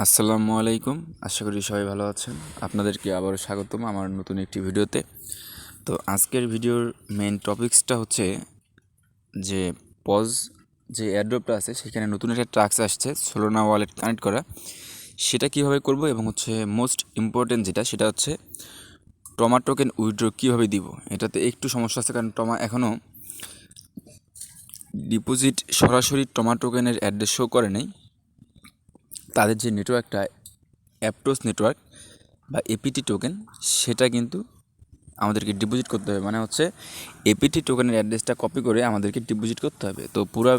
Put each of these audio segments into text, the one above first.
আসসালামু আলাইকুম। আশা করি সবাই ভালো আছেন। আপনাদেরকে আবারও স্বাগতম আমার নতুন একটি ভিডিওতে। তো আজকের ভিডিওর মেইন টপিকসটা হচ্ছে যে পজ যে এয়ারড্রপটা আছে সেখানে নতুন একটা টাস্ক আসছে সোলোনা ওয়ালেট কানেক্ট করা, সেটা কীভাবে করব এবং হচ্ছে মোস্ট ইম্পর্টেন্ট যেটা সেটা হচ্ছে টমা টোকেন উইথড্র কীভাবে দিব। এটাতে একটু সমস্যা আছে, কারণ টমা এখনও ডিপোজিট সরাসরি টমা টোকেনের অ্যাড্রেস শো করে নেই। তাদের যে নেটওয়ার্কটা অ্যাপটোস নেটওয়ার্ক বা এপিটি টোকেন, সেটা কিন্তু আমাদেরকে ডিপোজিট করতে হবে। মানে হচ্ছে এপিটি টোকেনের অ্যাড্রেসটা কপি করে আমাদেরকে ডিপোজিট করতে হবে। তো পুরো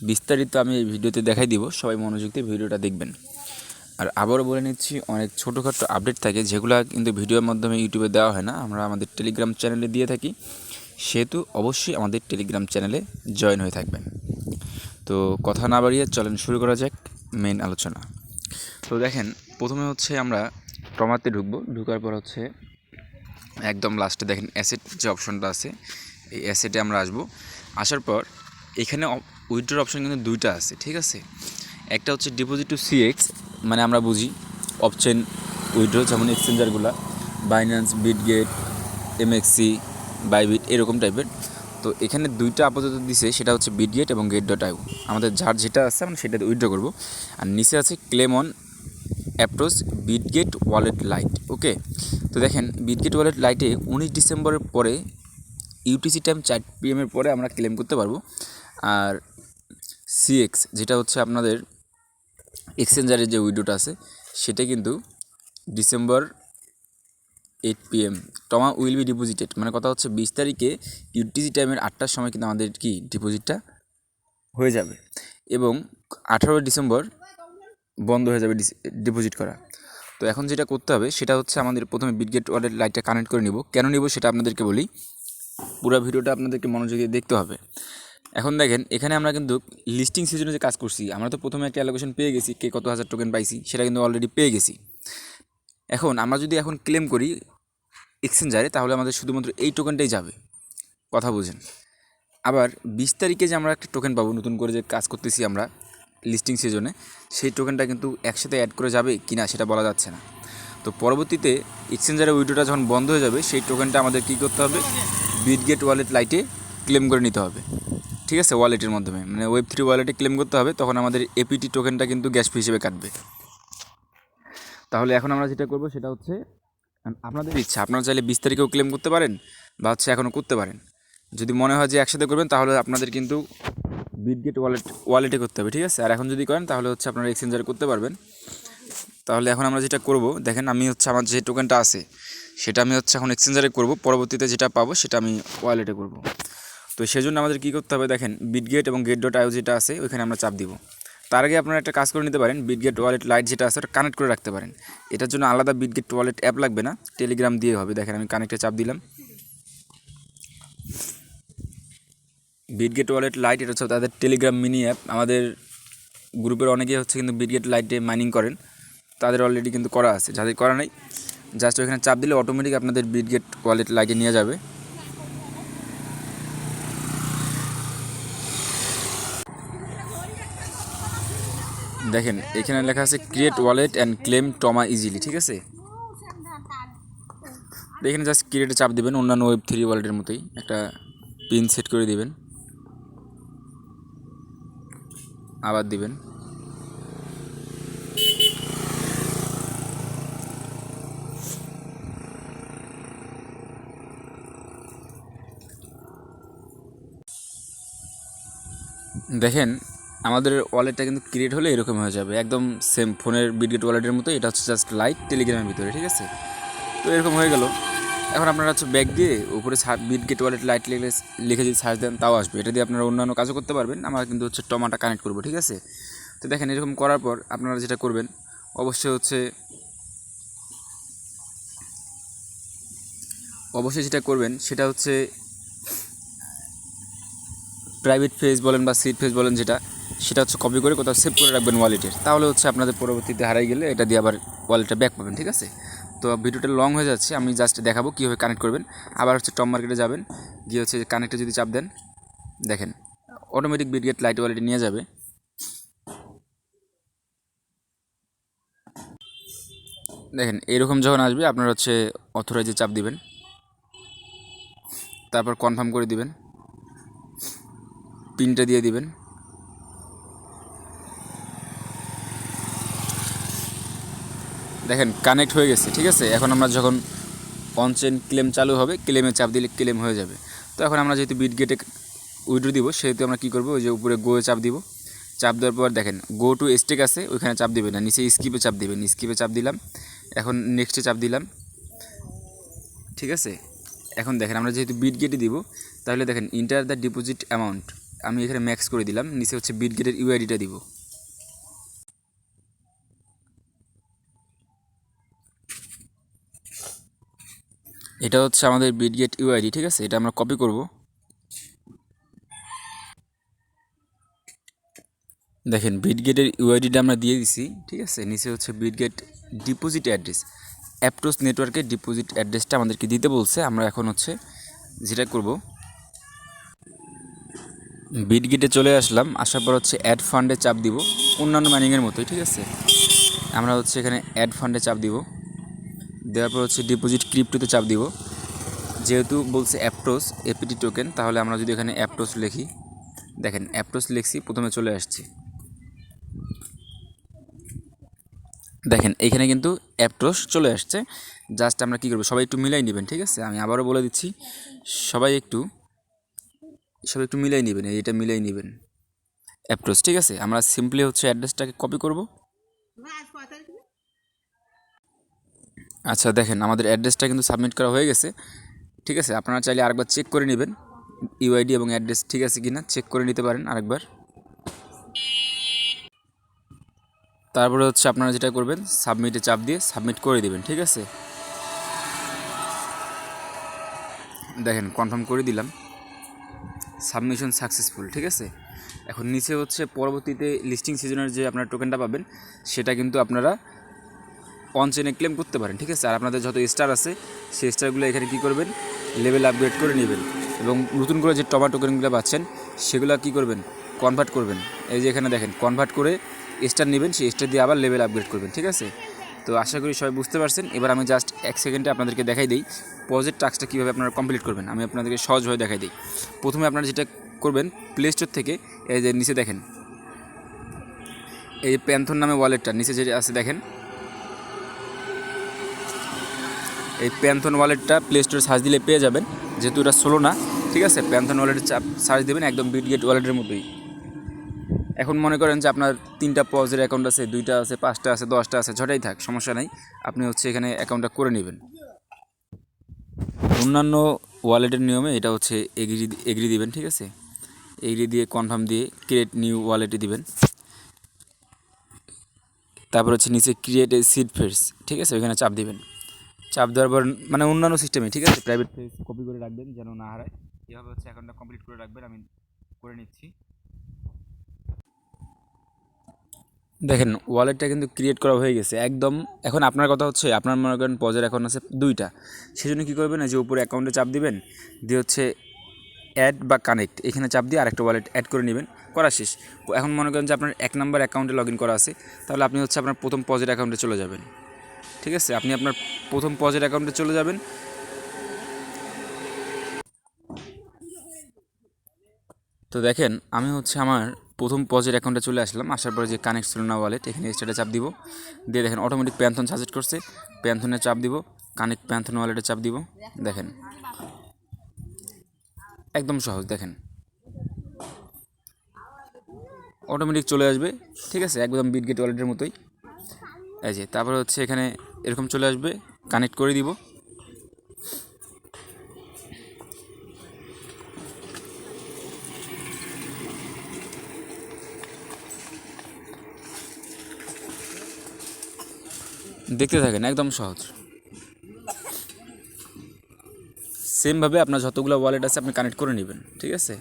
বিস্তারিত আমি এই ভিডিওতে দেখাই দিব, সবাই মনোযোগ দিয়ে ভিডিওটা দেখবেন। আর আবারও বলে নিচ্ছি, অনেক ছোটোখাটো আপডেট থাকে যেগুলো কিন্তু ভিডিওর মাধ্যমে ইউটিউবে দেওয়া হয় না, আমরা আমাদের টেলিগ্রাম চ্যানেলে দিয়ে থাকি, সেহেতু অবশ্যই আমাদের টেলিগ্রাম চ্যানেলে জয়েন হয়ে থাকবেন। তো কথা না বাড়িয়ে চলেন শুরু করা যাক মেন আলোচনা। তো দেখেন, প্রথমে হচ্ছে আমরা টমাতে ঢুকবো, ঢুকার পর হচ্ছে একদম লাস্টে দেখেন অ্যাসেট যে অপশনটা আছে, এই অ্যাসেটে আমরা আসবো। আসার পর এখানে উইথড্রর অপশন কিন্তু দুইটা আছে, ঠিক আছে। একটা হচ্ছে ডিপোজিট টু সিএক্স, মানে আমরা বুঝি অপশন উইথড্র, যেমন এক্সচেঞ্জারগুলো বাইন্যান্স, বিটগেট, এমএক্সি, বাইবিট এরকম টাইপের। তো এখানে দুইটা আপাতত দিছে, সেটা হচ্ছে বিটগেট এবং গেট.আইও। আমাদের যার যেটা আছে আমরা সেটাতে উইথড্র করবো। আর নিচে আছে claim on approach Bitget wallet lite. Okay, তো দেখেন বিটগেট ওয়ালেট লাইটে 19 ডিসেম্বরের পরে ইউটিসি টাইম 4 PM পরে আমরা ক্লেম করতে পারবো। আর সিএক্স যেটা হচ্ছে আপনাদের এক্সচেঞ্জারের যে উইডোটা আছে, সেটা কিন্তু December 8 PM টমা will be deposited, মানে কথা হচ্ছে 20 তারিখে ইউটিসি টাইমের 8টার সময় কিন্তু আমাদের কি ডিপোজিটটা হয়ে যাবে, এবং 18 ডিসেম্বর বন্ধ হয়ে যাবে ডিপোজিট করা। তো এখন যেটা করতে হবে সেটা হচ্ছে আমাদের প্রথমে বিটগেট ওয়ালেট লাইটটা কানেক্ট করে নিব। কেন নিব সেটা আপনাদেরকে বলি, পুরো ভিডিওটা আপনাদেরকে মনোযোগ দিয়ে দেখতে হবে। এখন দেখেন, এখানে আমরা কিন্তু লিস্টিং সিজনে যে কাজ করছি, আমরা তো প্রথমে একটা অ্যালোকেশন পেয়ে গেছি, কে কত হাজার টোকেন পাইছি সেটা কিন্তু অলরেডি পেয়ে গেছি। এখন আমরা যদি এখন ক্লেম করি এক্সচেঞ্জারে, তাহলে আমাদের শুধুমাত্র এই টোকেনটাই যাবে, কথা বুঝেন। আবার 20 তারিখে যে আমরা একটা টোকেন পাবো নতুন করে যে কাজ করতেছি আমরা লিস্টিং সিজনে, সেই টোকেনটা কিন্তু একসাথে অ্যাড করে যাবে কি না সেটা বলা যাচ্ছে না। তো পরবর্তীতে এক্সচেঞ্জারের উইডোটা যখন বন্ধ হয়ে যাবে, সেই টোকেনটা আমাদের কী করতে হবে, বিটগেট ওয়ালেট লাইটে ক্লেম করে নিতে হবে, ঠিক আছে। ওয়ালেটের মাধ্যমে মানে Web3 ওয়ালেটে ক্লেম করতে হবে, তখন আমাদের এপিটি টোকেনটা কিন্তু গ্যাস ফি হিসেবে কাটবে। তাহলে এখন আমরা যেটা করবো সেটা হচ্ছে, আপনাদের ইচ্ছা, আপনারা চাইলে 20 তারিখেও ক্লেম করতে পারেন বা হচ্ছে এখনও করতে পারেন। যদি মনে হয় যে একসাথে করবেন, তাহলে আপনাদের কিন্তু বিটগেট ওয়ালেটে করতে হবে, ঠিক আছে। আর এখন যদি করেন তাহলে হচ্ছে আপনারা এক্সচেঞ্জারে করতে পারবেন। তাহলে এখন আমরা যেটা করব, দেখেন আমি হচ্ছে আমার যে টোকেনটা আছে সেটা আমি হচ্ছে এখন এক্সচেঞ্জারে করব, পরবর্তীতে যেটা পাবো সেটা আমি ওয়ালেটে করব। তো সেজন্য আমাদের কী করতে হবে, দেখেন বিটগেট এবং গেট.আইও যেটা আছে ওইখানে আমরা চাপ দিব। তার আগে আপনারা একটা কাজ করে নিতে পারেন, বিটগেট ওয়ালেট লাইট যেটা আছে ওটা কানেক্ট করে রাখতে পারেন। এটার জন্য আলাদা বিটগেট ওয়ালেট অ্যাপ লাগবে না, টেলিগ্রাম দিয়ে হবে। দেখেন আমি কানেক্টে চাপ দিলাম, বিটগেট ওয়ালেট লাইট, এটা হচ্ছে তাদের টেলিগ্রাম মিনি অ্যাপ। আমাদের গ্রুপের অনেকেই হচ্ছে কিন্তু বিটগেট লাইটে মাইনিং করেন, তাদের অলরেডি কিন্তু করা আছে। যাদের করা নাই, জাস্ট ওইখানে চাপ দিলে অটোমেটিক আপনাদের বিটগেট ওয়ালেট লাইটে নিয়ে যাবে। দেখেন এখানে লেখা আছে create wallet and claim টমা easily, ঠিক আছে। এখানে জাস্ট ক্রিয়েটে চাপ দিবেন, অন্যান্য Web3 ওয়ালেটের মতোই একটা পিন সেট করে দিবেন, আবার দিবেন। দেখেন আমাদের ওয়ালেটটা কিন্তু ক্রিয়েট হলে এরকম হয়ে যাবে, একদম সেম ফোনের বিটগেট ওয়ালেটের মতো। এটা হচ্ছে জাস্ট লাইট টেলিগ্রামের ভিতরে, ঠিক আছে। তো এরকম হয়ে গেল। এখন আপনারা হচ্ছে ব্যাক দিয়ে উপরে বিটগেট ওয়ালেট লাইট লিখে যদি সার্চ দেন তাও আসবে। এটা দিয়ে আপনারা অন্যান্য কাজও করতে পারবেন। আমরা কিন্তু হচ্ছে টমাটা কানেক্ট করবো, ঠিক আছে। তো দেখেন এরকম করার পর আপনারা যেটা করবেন, অবশ্যই যেটা করবেন সেটা হচ্ছে প্রাইভেট ফেজ বলেন বা সিট ফেজ বলেন, সেটা হচ্ছে কপি করে কোথাও সেভ করে রাখবেন ওয়ালেটের। তাহলে হচ্ছে আপনাদের পরবর্তীতে হারাই গেলে এটা দিয়ে আবার ওয়ালেটটা ব্যাক পাবেন, ঠিক আছে। তো ভিডিওটা লং হয়ে যাচ্ছে, আমি জাস্ট দেখাবো কীভাবে কানেক্ট করবেন। আবার হচ্ছে টপ মার্কেটে যাবেন, গিয়ে হচ্ছে কানেক্টে যদি চাপ দেন, দেখেন অটোমেটিক বিটগেট লাইট ওয়ালেটে নিয়ে যাবে। দেখেন এরকম যখন আসবে আপনার হচ্ছে অথরাইজে চাপ দিবেন, তারপর কনফার্ম করে দিবেন, পিনটা দিয়ে দিবেন। দেখেন কানেক্ট হয়ে গেছে, ঠিক আছে। এখন আমরা যখন অন চেন ক্লেম চালু হবে, ক্লেমে চাপ দিলে ক্লেম হয়ে যাবে। তো এখন আমরা যেহেতু বিট গেটে উইড্রো দিব, সেহেতু আমরা কী করবো, ওই যে উপরে গোয়ে চাপ দিব। চাপ দেওয়ার পর দেখেন গো টু স্টেক আছে, ওইখানে চাপ দিবেন না, নিচে স্কিপে চাপ দিবেন। স্কিপে চাপ দিলাম, এখন নেক্সটে চাপ দিলাম, ঠিক আছে। এখন দেখেন আমরা যেহেতু বিট গেটে দিব, তাহলে দেখেন ইন্টার দ্য ডিপোজিট অ্যামাউন্ট আমি এখানে ম্যাক্স করে দিলাম, নিচে হচ্ছে বিট গেটের ইউআইডিটা দিব। এটা হচ্ছে আমাদের বিট গেট ইউআইডি, ঠিক আছে। এটা আমরা কপি করব। দেখেন বিট গেটের ইউআইডিটা আমরা দিয়ে দিছি, ঠিক আছে। নিচে হচ্ছে বিট গেট ডিপোজিট অ্যাড্রেস, অ্যাপটোস নেটওয়ার্কের ডিপোজিট অ্যাড্রেসটা আমাদেরকে দিতে বলছে। আমরা এখন হচ্ছে যেটা করব, বিট গেটে চলে আসলাম, আসার পর হচ্ছে অ্যাড ফান্ডে চাপ দিব, অন্যান্য মাইনিংয়ের মতোই, ঠিক আছে। আমরা হচ্ছে এখানে অ্যাড ফান্ডে চাপ দিব, দেওয়ার পর হচ্ছে ডিপোজিট ক্রিপ্টোতে চাপ দিব। যেহেতু বলছে অ্যাপটোস এপিটি টোকেন, তাহলে আমরা যদি এখানে অ্যাপটোস লিখি, দেখেন অ্যাপটোস লিখছি, প্রথমে চলে আসছে। দেখেন এইখানে কিন্তু অ্যাপটোস চলে আসছে। জাস্ট আমরা কী করবো, সবাই একটু মিলাই নেবেন, ঠিক আছে। আমি আবারও বলে দিচ্ছি, সবাই একটু মিলাই নেবেন, এইটা মিলাই নেবেন অ্যাপটোস, ঠিক আছে। আমরা সিম্পলি হচ্ছে অ্যাড্রেসটাকে কপি করব। আচ্ছা দেখেন আমাদের অ্যাড্রেসটা কিন্তু সাবমিট করা হয়ে গেছে, ঠিক আছে। আপনারা চাইলে আরেকবার চেক করে নেবেন ইউআইডি এবং অ্যাড্রেস ঠিক আছে কি না, চেক করে নিতে পারেন আরেকবার। তারপরে হচ্ছে আপনারা যেটা করবেন, সাবমিটে চাপ দিয়ে সাবমিট করে দেবেন, ঠিক আছে। দেখেন কনফার্ম করে দিলাম, সাবমিশন সাকসেসফুল, ঠিক আছে। এখন নিচে হচ্ছে পরবর্তীতে লিস্টিং সিজনের যে আপনার টোকেনটা পাবেন, সেটা কিন্তু আপনারা অন চেনে ক্লেম করতে পারেন, ঠিক আছে। আর আপনাদের যত স্টার আছে, সেই স্টারগুলো এখানে কী করবেন, লেভেল আপগ্রেড করে নেবেন, এবং নতুন করে যে টমা টোকেনগুলো পাচ্ছেন সেগুলো কী করবেন, কনভার্ট করবেন। এই যে এখানে দেখেন কনভার্ট করে স্টার নেবেন, সেই স্টার দিয়ে আবার লেভেল আপগ্রেড করবেন, ঠিক আছে। তো আশা করি সবাই বুঝতে পারছেন। এবার আমি জাস্ট এক সেকেন্ডে আপনাদেরকে দেখাই দিই প্রজেক্ট টাস্কটা কীভাবে আপনারা কমপ্লিট করবেন। আমি আপনাদেরকে সহজভাবে দেখাই দিই। প্রথমে আপনারা যেটা করবেন, প্লে স্টোর থেকে এই যে নিচে দেখেন, এই যে প্যান্থন নামে ওয়ালেটটা নিচে যেটা আছে দেখেন, এই প্যান্থন ওয়ালেটটা প্লে স্টোরে সার্চ দিলে পেয়ে যাবেন, যেহেতু এটা সোলো না, ঠিক আছে। প্যান্থন ওয়ালেটের সার্চ দেবেন, একদম বিটগেট ওয়ালেটের মতোই। এখন মনে করেন যে আপনার 3টা পজের অ্যাকাউন্ট আছে, 2টা আছে, 5টা আছে, 10টা আছে, ছটাই থাক, সমস্যা নাই। আপনি হচ্ছে এখানে অ্যাকাউন্টটা করে নেবেন। অন্যান্য ওয়ালেটের নিয়মে এটা হচ্ছে এগ্রি দিবেন, ঠিক আছে। এগ্রি দিয়ে কনফার্ম দিয়ে ক্রিয়েট নিউ ওয়ালেটে দিবেন। তারপর হচ্ছে নিচে ক্রিয়েট এ সিড ফেস, ঠিক আছে, ওইখানে চাপ দিবেন। চাপ দেওয়ার পর মানে অন্যান্য সিস্টেমে, ঠিক আছে, প্রাইভেট ফেস কপি করে রাখবেন যেন না হারায়। এভাবে হচ্ছে অ্যাকাউন্টটা কমপ্লিট করে রাখবেন। আমি করে নিচ্ছি। দেখেন ওয়ালেটটা কিন্তু ক্রিয়েট করা হয়ে গেছে একদম। এখন আপনার কথা হচ্ছে, আপনার মনে করেন পজের অ্যাকাউন্ট আছে 2টা, সেই জন্য কী করবেন, যে উপরে অ্যাকাউন্টে চাপ দিবেন, দিয়ে হচ্ছে অ্যাড বা কানেক্ট, এখানে চাপ দিয়ে আরেকটা ওয়ালেট অ্যাড করে নেবেন, করা শেষ। এখন মনে করেন যে আপনার 1 নম্বর অ্যাকাউন্টে লগ ইন করা আছে, তাহলে আপনি হচ্ছে আপনার প্রথম পজের অ্যাকাউন্টে চলে যাবেন, ঠিক আছে। আপনি আপনার প্রথম পজের অ্যাকাউন্টে চলে যাবেন। তো দেখেন আমি হচ্ছে আমার প্রথম পজের অ্যাকাউন্টে চলে আসলাম। আসার পরে যে কানেক্ট ছিল না ওয়ালেট, এখানে স্টার্টে চাপ দিব, দিয়ে দেখেন অটোমেটিক প্যান্থন সাজেস্ট করছে, প্যান্থনে চাপ দিব, কানেক্ট প্যান্থন ওয়ালেটে চাপ দিব। দেখেন একদম সহজ, দেখেন অটোমেটিক চলে আসবে, ঠিক আছে, একদম বিটগেট ওয়ালেটের মতোই। এই যে তারপরে হচ্ছে এখানে এরকম চলে আসবে, কানেক্ট করে দিব। দেখতে থাকেন, একদম সহজ। সেমভাবে আপনার যতগুলো ওয়ালেট আছে আপনি কানেক্ট করে নেবেন, ঠিক আছে।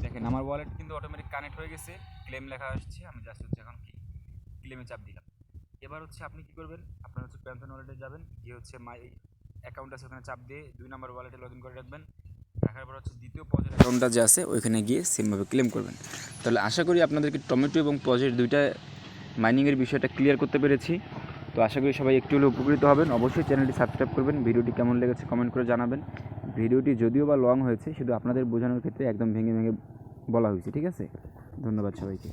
দেখেন আমার ওয়ালেট কিন্তু অটোমেটিক কানেক্ট হয়ে গেছে, ক্লেম লেখা আসছে। আমি জাস্ট হচ্ছে এখন কি ক্লেমে চাপ দিলাম। এবার হচ্ছে আপনি কি করবেন, আপনার হচ্ছে প্যান্থন ওয়ালেটে যাবেন, গিয়ে হচ্ছে মাই অ্যাকাউন্ট আছে ওখানে চাপ দিয়ে 2 নম্বর ওয়ালেটে লগ ইন করে রাখবেন। রাখার পর হচ্ছে দ্বিতীয় পজের অ্যাকাউন্টটা যে আছে ওইখানে গিয়ে সেমভাবে ক্লেম করবেন। তাহলে আশা করি আপনাদেরকে টমেটো এবং পজের দুইটা মাইনিংয়ের বিষয়টা ক্লিয়ার করতে পেরেছি। তো আশা করি সবাই একটু হলেও উপকৃত হবেন। অবশ্যই চ্যানেলটি সাবস্ক্রাইব করবেন। ভিডিওটি কেমন লেগেছে কমেন্ট করে জানাবেন। ভিডিওটি যদিও বা লং হয়েছে, শুধু আপনাদের বোঝানোর ক্ষেত্রে একদম ভেঙে ভেঙে বলা হয়েছে। ঠিক আছে, ধন্যবাদ সবাইকে।